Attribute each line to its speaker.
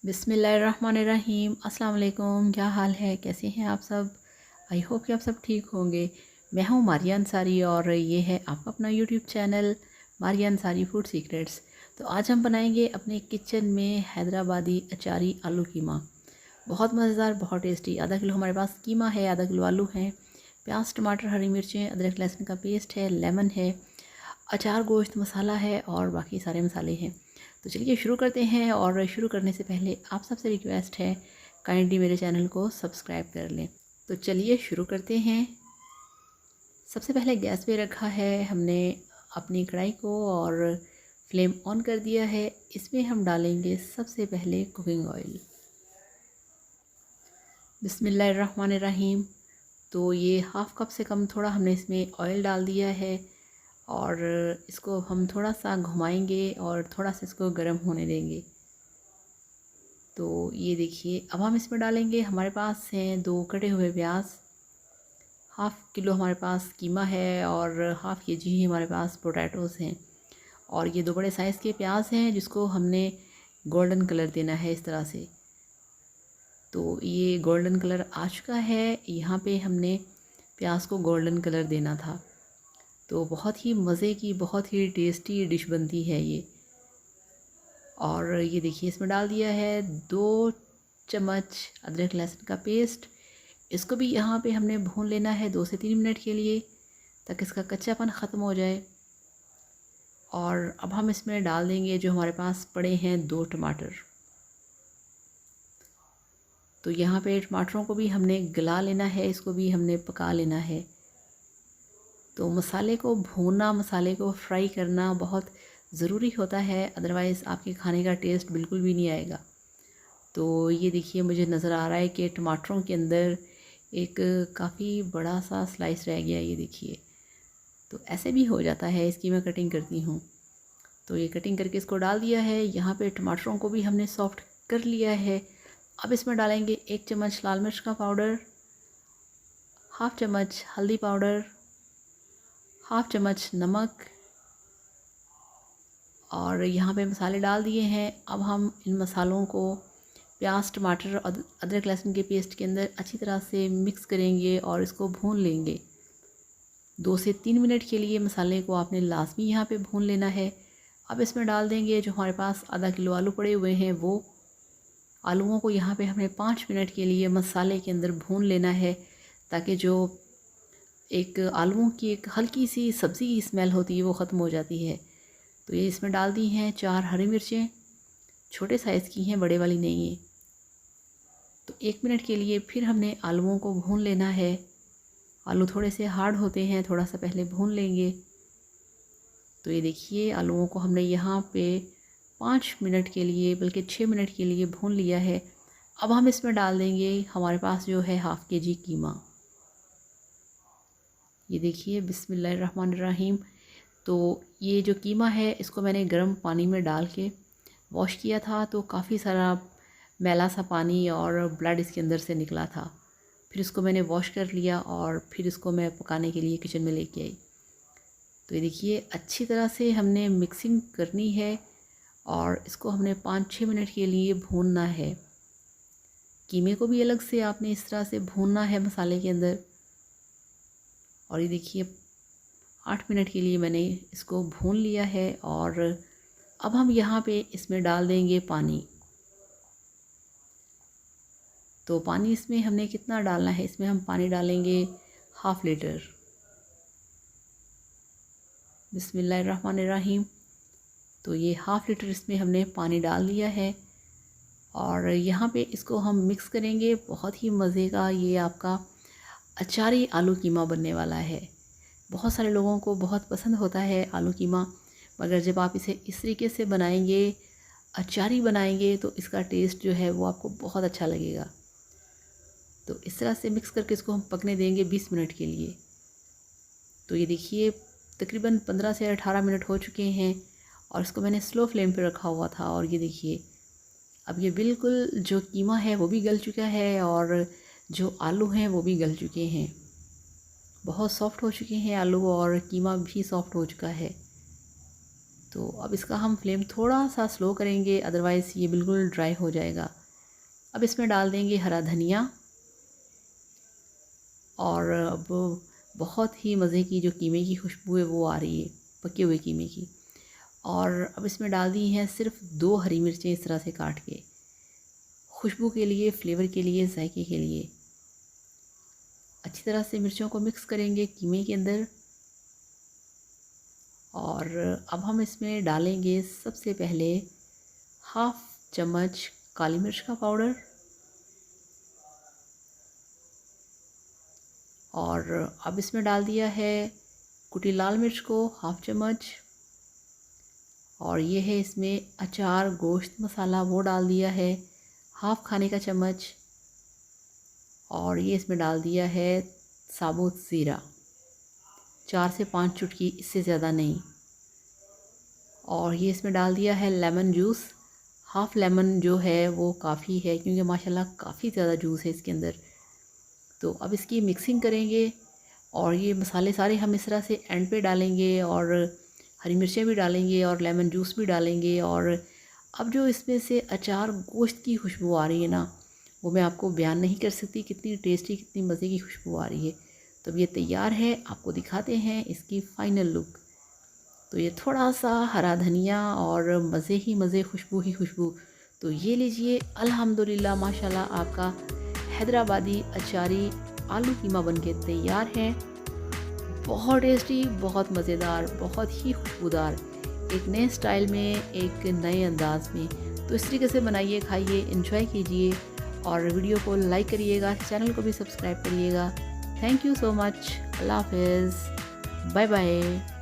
Speaker 1: बिस्मिल्लाहिर्रहमानिर्रहीम। अस्सलाम वालेकुम। क्या हाल है, कैसे हैं आप सब? आई होप कि आप सब ठीक होंगे। मैं हूं मारिया अंसारी और ये है आपका अपना YouTube channel Maria Ansari food secrets. तो आज हम बनाएंगे अपने किचन में हैदराबादी अचारी आलू कीमा। बहुत मज़ेदार, बहुत टेस्टी। आधा किलो हमारे पास कीमा है, आधा किलो आलू हैं, प्याज टमाटर हरी मिर्चें अदरक लहसुन का पेस्ट है, लेमन है, अचार गोश्त मसाला है और बाकी सारे मसाले हैं। तो चलिए शुरू करते हैं। और शुरू करने से पहले आप सबसे रिक्वेस्ट है, काइंडली मेरे चैनल को सब्सक्राइब कर लें। तो चलिए शुरू करते हैं। सबसे पहले गैस पे रखा है हमने अपनी कढ़ाई को और फ्लेम ऑन कर दिया है। इसमें हम डालेंगे सबसे पहले कुकिंग ऑयल। बिस्मिल्लाहिर्रहमानिर्रहीम। तो ये हाफ़ कप से कम थोड़ा हमने इसमें ऑयल डाल दिया है और इसको हम थोड़ा सा घुमाएंगे और थोड़ा सा इसको गर्म होने देंगे। तो ये देखिए, अब हम इसमें डालेंगे, हमारे पास हैं 2 कटे हुए प्याज, हाफ़ किलो हमारे पास कीमा है और हाफ़ केजी ही हमारे पास पोटैटोज़ हैं। और ये 2 बड़े साइज़ के प्याज हैं जिसको हमने गोल्डन कलर देना है इस तरह से। तो ये गोल्डन कलर आ चुका है। यहाँ पे हमने प्याज को गोल्डन कलर देना था। तो बहुत ही मज़े की, बहुत ही टेस्टी डिश बनती है ये। और ये देखिए, इसमें डाल दिया है 2 चम्मच अदरक लहसुन का पेस्ट। इसको भी यहाँ पे हमने भून लेना है 2 से 3 मिनट के लिए, ताकि इसका कच्चापन ख़त्म हो जाए। और अब हम इसमें डाल देंगे जो हमारे पास पड़े हैं 2 टमाटर। तो यहाँ पे टमाटरों को भी हमने गला लेना है, इसको भी हमने पका लेना है। तो मसाले को भूनना, मसाले को फ्राई करना बहुत ज़रूरी होता है, अदरवाइज़ आपके खाने का टेस्ट बिल्कुल भी नहीं आएगा। तो ये देखिए, मुझे नज़र आ रहा है कि टमाटरों के अंदर एक काफ़ी बड़ा सा स्लाइस रह गया, ये देखिए। तो ऐसे भी हो जाता है, इसकी मैं कटिंग करती हूँ। तो ये कटिंग करके इसको डाल दिया है। यहाँ पे टमाटरों को भी हमने सॉफ्ट कर लिया है। अब इसमें डालेंगे 1 चम्मच लाल मिर्च का पाउडर, हाफ़ चम्मच हल्दी पाउडर, हाफ़ चम्मच नमक। और यहाँ पे मसाले डाल दिए हैं। अब हम इन मसालों को प्याज टमाटर और अदरक लहसुन के पेस्ट के अंदर अच्छी तरह से मिक्स करेंगे और इसको भून लेंगे। 2 से 3 मिनट के लिए मसाले को आपने लाजमी यहाँ पे भून लेना है। अब इसमें डाल देंगे जो हमारे पास आधा किलो आलू पड़े हुए हैं, वो आलूओं को यहाँ पे हमें 5 मिनट के लिए मसाले के अंदर भून लेना है, ताकि जो एक आलूओं की एक हल्की सी सब्ज़ी की स्मेल होती है वो ख़त्म हो जाती है। तो ये इसमें डाल दी हैं 4 हरी मिर्चें, छोटे साइज़ की हैं, बड़े वाली नहीं है। तो 1 मिनट के लिए फिर हमने आलूओं को भून लेना है। आलू थोड़े से हार्ड होते हैं, थोड़ा सा पहले भून लेंगे। तो ये देखिए, आलूओं को हमने यहाँ पे 5 मिनट के लिए, बल्कि 6 मिनट के लिए भून लिया है। अब हम इसमें डाल देंगे हमारे पास जो है हाफ़ केजी कीमा। ये देखिए, बिस्मिल्लाहिर्रहमानिर्रहीम। तो ये जो कीमा है, इसको मैंने गर्म पानी में डाल के वॉश किया था। तो काफ़ी सारा मैला सा पानी और ब्लड इसके अंदर से निकला था। फिर इसको मैंने वॉश कर लिया और फिर इसको मैं पकाने के लिए किचन में लेके आई। तो ये देखिए, अच्छी तरह से हमने मिक्सिंग करनी है और इसको हमने 5-6 मिनट के लिए भूनना है। कीमे को भी अलग से आपने इस तरह से भूनना है मसाले के अंदर। और ये देखिए, 8 मिनट के लिए मैंने इसको भून लिया है। और अब हम यहाँ पे इसमें डाल देंगे पानी। तो पानी इसमें हमने कितना डालना है, इसमें हम पानी डालेंगे हाफ़ लीटर। बिस्मिल्लाहिर्रहमानिर्रहीम। तो ये हाफ़ लीटर इसमें हमने पानी डाल दिया है और यहाँ पे इसको हम मिक्स करेंगे। बहुत ही मज़े का ये आपका अचारी आलू कीमा बनने वाला है। बहुत सारे लोगों को बहुत पसंद होता है आलू कीमा, मगर जब आप इसे इस तरीके से बनाएंगे, अचारी बनाएंगे, तो इसका टेस्ट जो है वो आपको बहुत अच्छा लगेगा। तो इस तरह से मिक्स करके इसको हम पकने देंगे 20 मिनट के लिए। तो ये देखिए, तकरीबन 15 से 18 मिनट हो चुके हैं और इसको मैंने स्लो फ्लेम पे रखा हुआ था। और ये देखिए, अब ये बिल्कुल जो कीमा है वो भी गल चुका है और जो आलू हैं वो भी गल चुके हैं। बहुत सॉफ्ट हो चुके हैं आलू और कीमा भी सॉफ्ट हो चुका है। तो अब इसका हम फ्लेम थोड़ा सा स्लो करेंगे, अदरवाइज़ ये बिल्कुल ड्राई हो जाएगा। अब इसमें डाल देंगे हरा धनिया और अब बहुत ही मज़े की जो कीमे की खुशबू है वो आ रही है, पके हुए कीमे की। और अब इसमें डाल दी हैं सिर्फ 2 हरी मिर्चें इस तरह से काट के, खुशबू के लिए, फ्लेवर के लिए, जायके के लिए। अच्छी तरह से मिर्चों को मिक्स करेंगे कीमे के अंदर। और अब हम इसमें डालेंगे सबसे पहले 1/2 चम्मच काली मिर्च का पाउडर और अब इसमें डाल दिया है कुटी लाल मिर्च को 1/2 चम्मच। और ये है इसमें अचार गोश्त मसाला, वो डाल दिया है 1/2 खाने का चम्मच। और ये इसमें डाल दिया है साबुत ज़ीरा, 4 से 5 चुटकी, इससे ज़्यादा नहीं। और ये इसमें डाल दिया है लेमन जूस, 1/2 लेमन जो है वो काफ़ी है, क्योंकि माशाल्लाह काफ़ी ज़्यादा जूस है इसके अंदर। तो अब इसकी मिक्सिंग करेंगे और ये मसाले सारे हम इस तरह से एंड पे डालेंगे और हरी मिर्चें भी डालेंगे और लेमन जूस भी डालेंगे। और अब जो इसमें से अचार गोश्त की खुशबू आ रही है ना, वो मैं आपको बयान नहीं कर सकती कितनी टेस्टी, कितनी मज़े की खुशबू आ रही है। तो ये तैयार है, आपको दिखाते हैं इसकी फ़ाइनल लुक। तो ये थोड़ा सा हरा धनिया और मज़े ही मज़े, खुशबू ही खुशबू। तो ये लीजिए, अल्हम्दुलिल्लाह माशाल्लाह, आपका हैदराबादी अचारी आलू कीमा बनके तैयार है। बहुत टेस्टी, बहुत मज़ेदार, बहुत ही खुशबूदार, एक नए स्टाइल में, एक नए अंदाज़ में। तो इस तरीके से बनाइए, खाइए, एंजॉय कीजिए और वीडियो को लाइक करिएगा, चैनल को भी सब्सक्राइब करिएगा। Thank you so much. अल्लाह हाफ़िज़, बाय बाय।